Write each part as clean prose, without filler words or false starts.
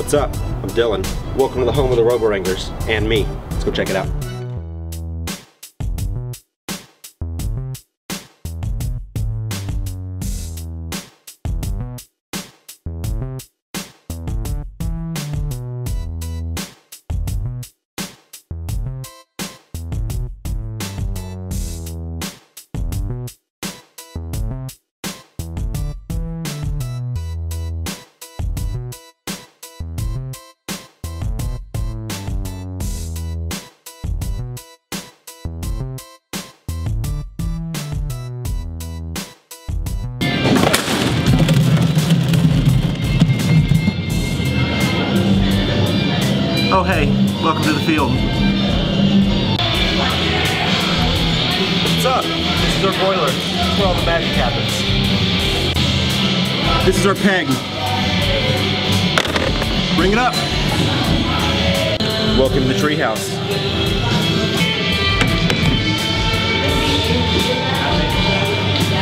What's up? I'm Dylan. Welcome to the home of the Robowranglers and me. Let's go check it out. Oh hey, welcome to the field. What's up? This is our boiler. This is where all the magic happens. This is our peg. Bring it up. Welcome to the treehouse.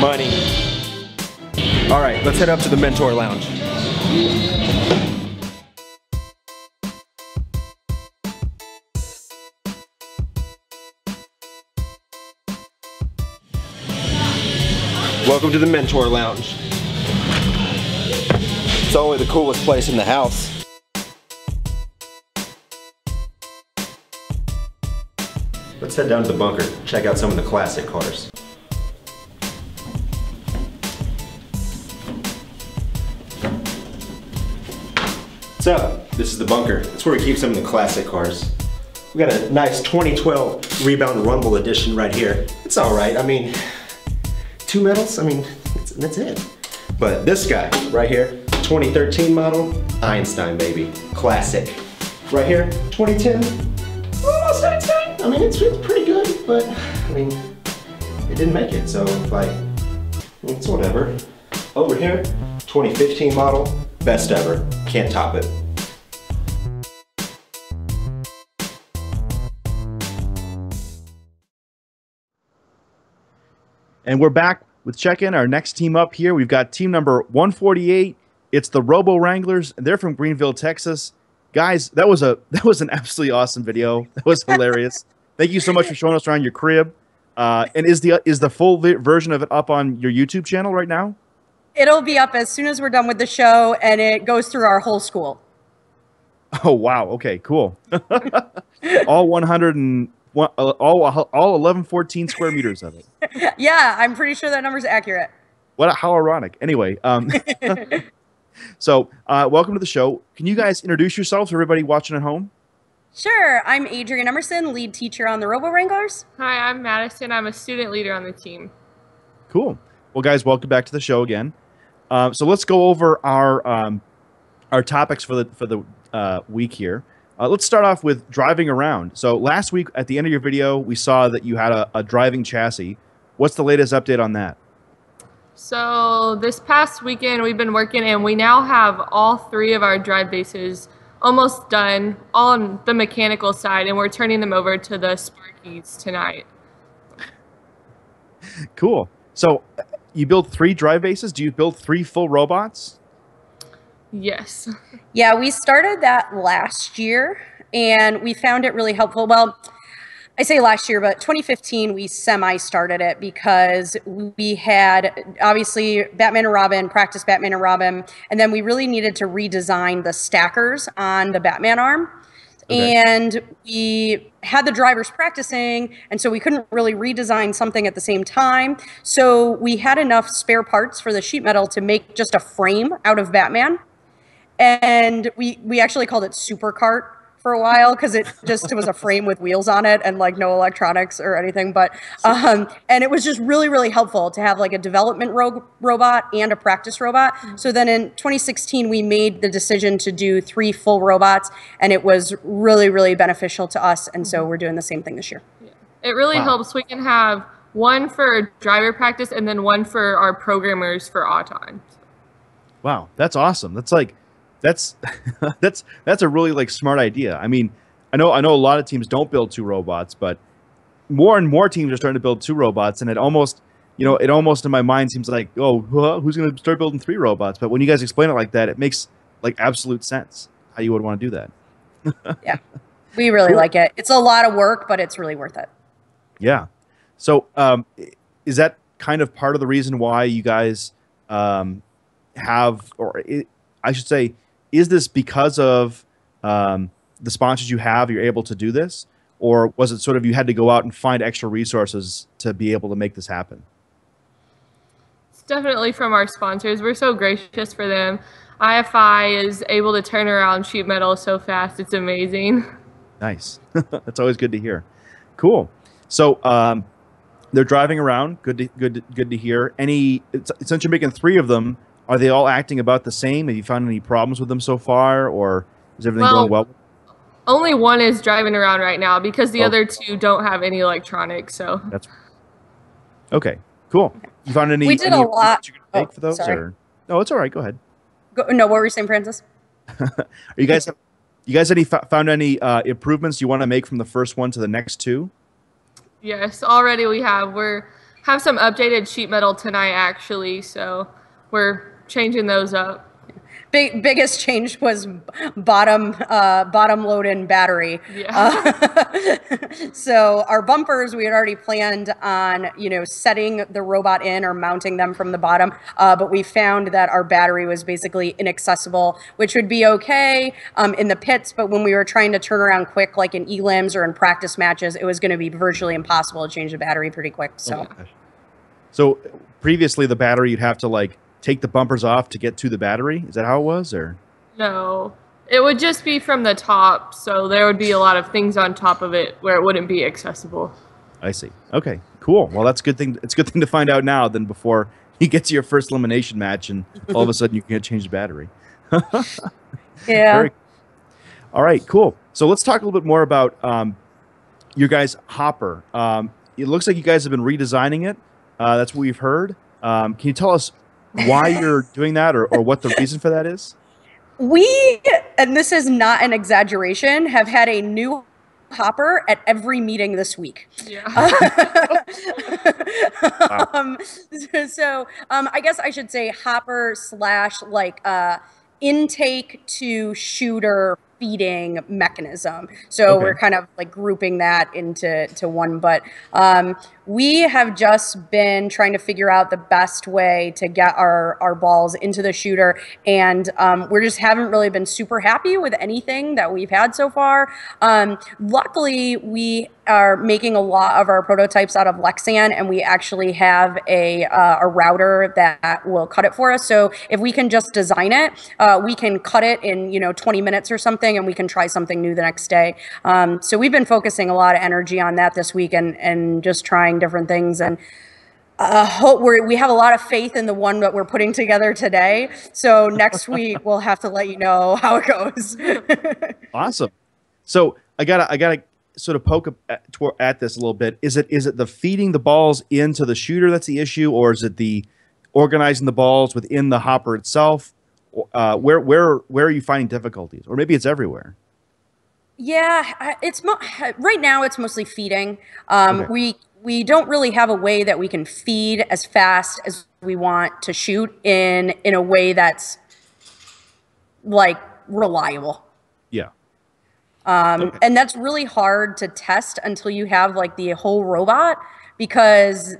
Mining. Alright, let's head up to the Mentor Lounge. Welcome to the Mentor Lounge. It's only the coolest place in the house. Let's head down to the bunker, check out some of the classic cars. What's up? This is the bunker. It's where we keep some of the classic cars. We got a nice 2012 Rebound Rumble edition right here. It's alright, I mean, 2 medals, I mean, that's it. But this guy right here, 2013 model, Einstein baby, classic. Right here, 2010, almost Einstein. I mean, it's pretty good, but I mean, it didn't make it, so like, it's whatever. Over here, 2015 model, best ever, can't top it. And we're back with check-in. Our next team up here, we've got team number 148. It's the Robowranglers, and they're from Greenville, Texas. Guys, that was an absolutely awesome video. That was hilarious. Thank you so much for showing us around your crib. And is the full version of it up on your YouTube channel right now? It'll be up as soon as we're done with the show, and it goes through our whole school. Oh wow! Okay, cool. All 1114 square meters of it. Yeah, I'm pretty sure that number's accurate. How ironic. Anyway, so welcome to the show. Can you guys introduce yourselves to everybody watching at home? Sure. I'm Adrienne Emerson, lead teacher on the Robowranglers. Hi, I'm Madison. I'm a student leader on the team. Cool. Well, guys, welcome back to the show again. So let's go over our topics for the week here. Let's start off with driving around. So last week at the end of your video, we saw that you had a driving chassis. What's the latest update on that? So this past weekend we've been working, and we now have all 3 of our drive bases almost done on the mechanical side, and we're turning them over to the Sparkies tonight. Cool. So you build 3 drive bases. Do you build 3 full robots? Yes. Yeah, we started that last year, and we found it really helpful. Well, I say last year, but 2015, we semi-started it because we had, obviously, Batman and Robin, practice Batman and Robin, and then we really needed to redesign the stackers on the Batman arm. Okay. And we had the drivers practicing, and so we couldn't really redesign something at the same time. So we had enough spare parts for the sheet metal to make just a frame out of Batman. And we actually called it Super Cart for a while because it was a frame with wheels on it and like no electronics or anything. But and it was just really, really helpful to have like a development robot and a practice robot. So then in 2016, we made the decision to do 3 full robots, and it was really, really beneficial to us. And so we're doing the same thing this year. Yeah. It really helps. We can have 1 for driver practice and then 1 for our programmers for Auton. Wow, that's awesome. That's like, that's a really like smart idea. I mean, I know a lot of teams don't build 2 robots, but more and more teams are starting to build 2 robots, and it almost in my mind seems like, oh, who's going to start building 3 robots? But when you guys explain it like that, it makes like absolute sense. how you would want to do that. Yeah, we really like it. It's a lot of work, but it's really worth it. Yeah. So is that kind of part of the reason why you guys have, or I should say, is this because of the sponsors you have, you're able to do this? Or was it sort of you had to go out and find extra resources to be able to make this happen? It's definitely from our sponsors. We're so gracious for them. IFI is able to turn around sheet metal so fast. It's amazing. Nice. That's always good to hear. Cool. So they're driving around. Good to hear. Since you're making 3 of them, are they all acting about the same? Have you found any problems with them so far, or is everything going well? Only one is driving around right now because the other 2 don't have any electronics. So that's okay. Cool. You found any? We did a lot. You can make for those, sorry. or no? It's all right. Go ahead. No, what were you saying, Francis? Are you guys found any improvements you want to make from the first one to the next 2? Yes, already we have. Have some updated sheet metal tonight actually, so we're changing those up. Biggest change was bottom load in battery. Yeah. So our bumpers, we had already planned on, setting the robot in or mounting them from the bottom, but we found that our battery was basically inaccessible, which would be okay in the pits, but when we were trying to turn around quick, like in elims or in practice matches, it was going to be virtually impossible to change the battery pretty quick. So, so previously the battery, you'd have to take the bumpers off to get to the battery? Is that how it was, or? No, it would just be from the top, so there would be a lot of things on top of it where it wouldn't be accessible. I see. Okay, cool. Well, that's a good thing. It's a good thing to find out now than before you get to your first elimination match and all of a sudden you can't change the battery. Yeah. All right, cool. So let's talk a little bit more about your guys' hopper. It looks like you guys have been redesigning it. That's what we've heard. Can you tell us why you're doing that, or what the reason for that is? We, and this is not an exaggeration, have had a new hopper at every meeting this week. Yeah. Wow. So I guess I should say hopper / intake to shooter feeding mechanism. So we're kind of grouping that into one, but we have just been trying to figure out the best way to get our balls into the shooter, and we just haven't really been super happy with anything that we've had so far. Luckily, we are making a lot of our prototypes out of Lexan, and we actually have a router that will cut it for us. So if we can just design it, we can cut it in 20 minutes or something, and we can try something new the next day. So we've been focusing a lot of energy on that this week, and just trying different things, and we have a lot of faith in the one that we're putting together today. So next week we'll have to let you know how it goes. Awesome. So I gotta sort of poke at this a little bit. Is it the feeding the balls into the shooter that's the issue, or is it the organizing the balls within the hopper itself? Where are you finding difficulties, or maybe it's everywhere? Yeah, right now it's mostly feeding. We don't really have a way that we can feed as fast as we want to shoot in a way that's reliable. Yeah. And that's really hard to test until you have the whole robot, because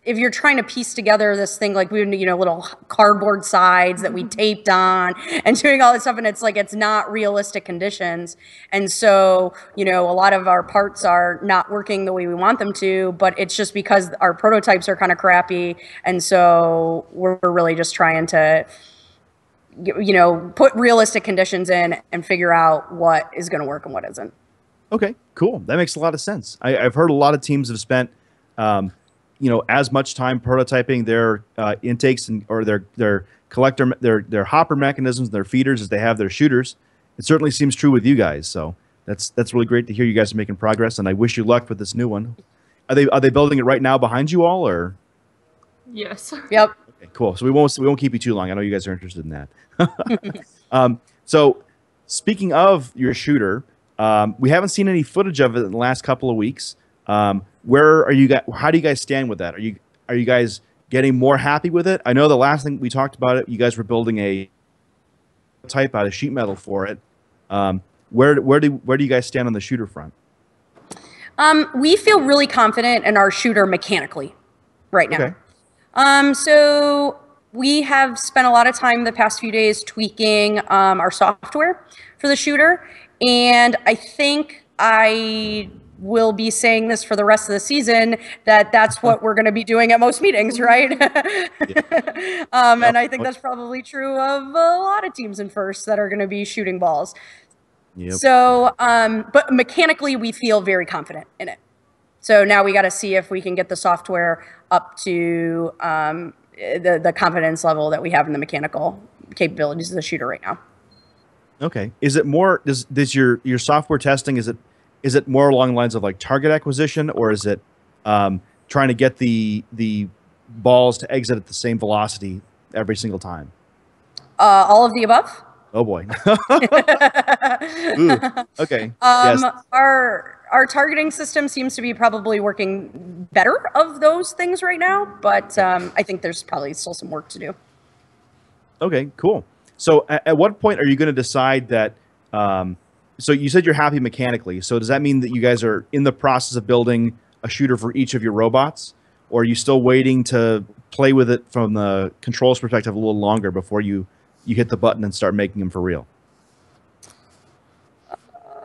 if you're trying to piece together this thing, we little cardboard sides that we taped on and doing all this stuff, and it's not realistic conditions. And so, a lot of our parts are not working the way we want them to, but it's just because our prototypes are kind of crappy. And so we're really just trying to, put realistic conditions in and figure out what is going to work and what isn't. Okay, cool. That makes a lot of sense. I've heard a lot of teams have spent, as much time prototyping their intakes or their collector, their hopper mechanisms, their feeders as they have their shooters. It certainly seems true with you guys. So that's really great to hear you guys are making progress, and I wish you luck with this new one. Are they building it right now behind you all, or? Yes. Yep. Okay, cool. So we won't keep you too long. I know you guys are interested in that. So speaking of your shooter, we haven't seen any footage of it in the last couple of weeks. Where are you guys? How do you guys stand with that? Are you guys getting more happy with it? I know the last thing we talked about it, you guys were building a type out of sheet metal for it. Where do you guys stand on the shooter front? We feel really confident in our shooter mechanically right now. Okay. So we have spent a lot of time the past few days tweaking our software for the shooter, and I think I will be saying this for the rest of the season, that that's what we're going to be doing at most meetings, right? And I think that's probably true of a lot of teams in first that are going to be shooting balls. Yep. So, but mechanically, we feel very confident in it. So now we got to see if we can get the software up to the confidence level that we have in the mechanical capabilities of the shooter right now. Okay. Is it more, does your software testing, is it more along the lines of like target acquisition, or is it trying to get the balls to exit at the same velocity every single time? All of the above. Oh boy. Ooh, okay. Yes. Our targeting system seems to be probably working better of those things right now, but I think there's probably still some work to do. Okay, cool. So at what point are you going to decide that, so you said you're happy mechanically, so does that mean that you guys are in the process of building a shooter for each of your robots, or are you still waiting to play with it from the controls perspective a little longer before you hit the button and start making them for real?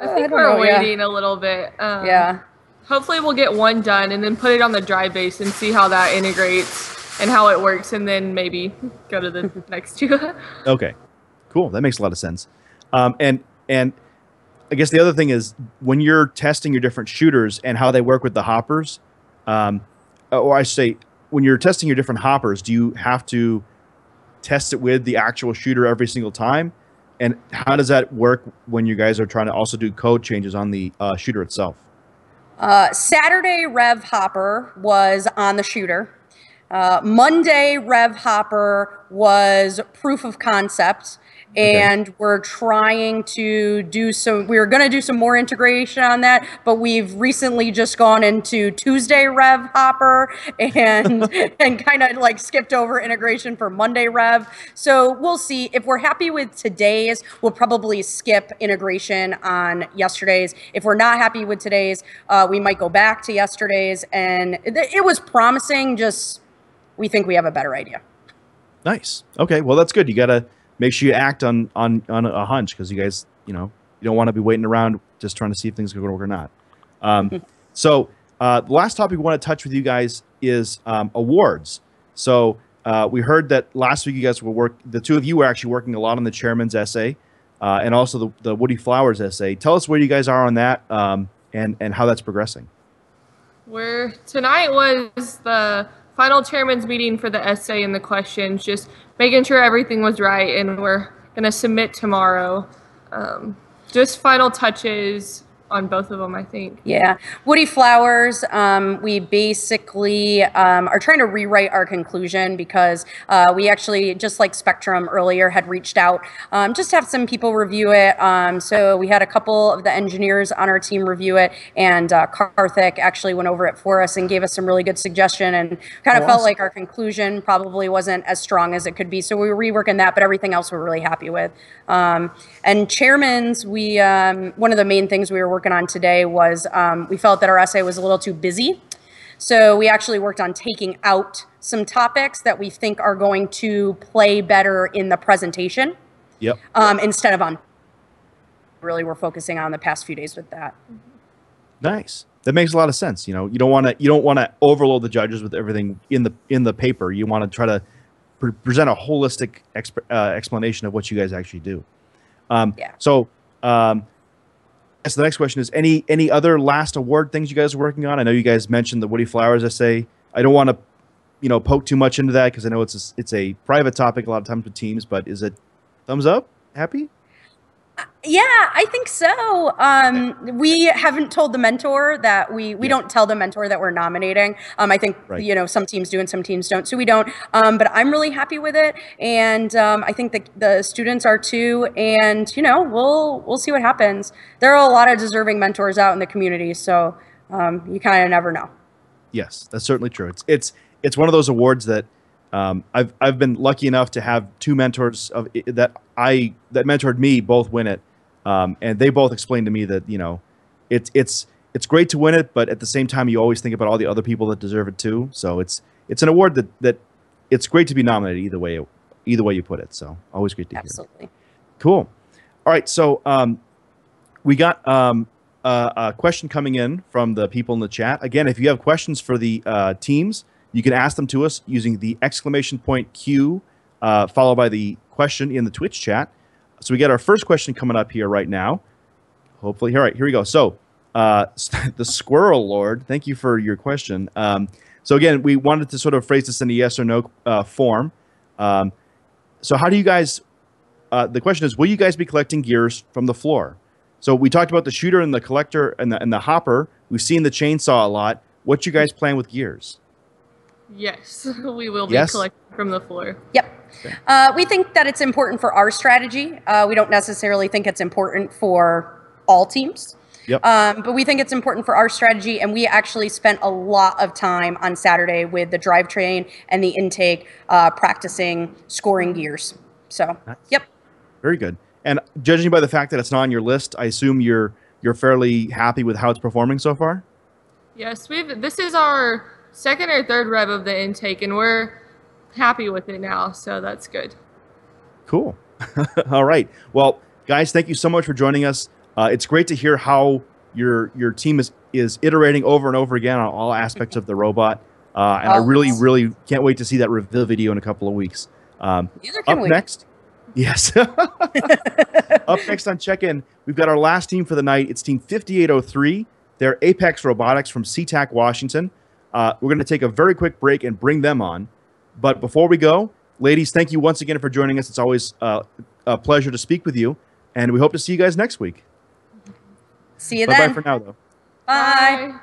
I think we're waiting a little bit. Yeah. Hopefully we'll get one done and then put it on the drive base and see how that integrates and how it works, and then maybe go to the next two. Okay, cool. That makes a lot of sense. And I guess the other thing is, when you're testing your different shooters and how they work with the hoppers, or I should say, when you're testing your different hoppers, do you have to test it with the actual shooter every single time? And how does that work when you guys are trying to also do code changes on the shooter itself? Saturday Rev Hopper was on the shooter. Monday Rev Hopper was proof of concept. And we're trying to do we're going to do some more integration on that, but we've recently just gone into Tuesday Rev Hopper and kind of like skipped over integration for Monday Rev. So we'll see. If we're happy with today's, we'll probably skip integration on yesterday's. If we're not happy with today's, we might go back to yesterday's. And it was promising, just we think we have a better idea. Nice. Okay, well, that's good. You got to make sure you act on a hunch, because you guys, you don't want to be waiting around just trying to see if things are going to work or not. So the last topic we want to touch with you guys is awards. So we heard that last week you guys the two of you were actually working a lot on the chairman's essay and also the Woody Flowers essay. Tell us where you guys are on that and how that's progressing. Tonight was the final chairman's meeting for the essay and the questions, just making sure everything was right, and we're going to submit tomorrow. Just final touches on both of them, I think. Yeah. Woody Flowers, we basically are trying to rewrite our conclusion, because we actually, just like Spectrum earlier, had reached out just to have some people review it. So we had a couple of the engineers on our team review it, and Karthik actually went over it for us and gave us some really good suggestion, and kind of felt like our conclusion probably wasn't as strong as it could be. So we were reworking that, but everything else we're really happy with. And chairman's, one of the main things we were working on today was we felt that our essay was a little too busy. So we actually worked on taking out some topics that we think are going to play better in the presentation. Yep. Instead of on, really we're focusing on the past few days with that. Nice. That makes a lot of sense. You don't want to overload the judges with everything in the paper. You want to try to present a holistic explanation of what you guys actually do. So the next question is, any other last award things you guys are working on? I know you guys mentioned the Woody Flowers essay. I don't want to poke too much into that, because I know it's a private topic a lot of times with teams, but is it thumbs up? Happy? Yeah, I think so. We haven't told the mentor that we don't tell the mentor that we're nominating. I think, some teams do and some teams don't, so we don't. But I'm really happy with it, and I think the students are too, and we'll see what happens. There are a lot of deserving mentors out in the community, so you kind of never know. Yes, that's certainly true. It's one of those awards that I've been lucky enough to have two mentors that mentored me both win it. And they both explained to me that, you know, it's great to win it, but at the same time, you always think about all the other people that deserve it too. So it's an award that it's great to be nominated either way you put it. So always great to hear. Absolutely. Cool. All right. So we got a question coming in from the people in the chat. Again, if you have questions for the teams, you can ask them to us using the !Q followed by the question in the Twitch chat. So we got our first question coming up here right now. Hopefully, all right, here we go. So the Squirrel Lord, thank you for your question. So again, we wanted to sort of phrase this in a yes or no form. So how do you guys, the question is, will you guys be collecting gears from the floor? So we talked about the shooter and the collector and the hopper. We've seen the chainsaw a lot. What's your guys' plan with gears? Yes, we will be collecting from the floor. Yep. Okay. We think that it's important for our strategy. We don't necessarily think it's important for all teams. Yep. But we think it's important for our strategy, and we actually spent a lot of time on Saturday with the drivetrain and the intake practicing scoring gears. So, nice. Yep. Very good. And judging by the fact that it's not on your list, I assume you're fairly happy with how it's performing so far? Yes, this is our second or third rev of the intake, and we're happy with it now, so that's good. Cool. All right. Well, guys, thank you so much for joining us. It's great to hear how your team is iterating over and over again on all aspects of the robot. And I really can't wait to see that reveal video in a couple of weeks. Up next, yes. Up next on Check-In, we've got our last team for the night. It's Team 5803. They're Apex Robotics from SeaTac, Washington. We're going to take a very quick break and bring them on. But before we go, ladies, thank you once again for joining us. It's always a pleasure to speak with you. And we hope to see you guys next week. See you then. Bye-bye for now, though. Bye.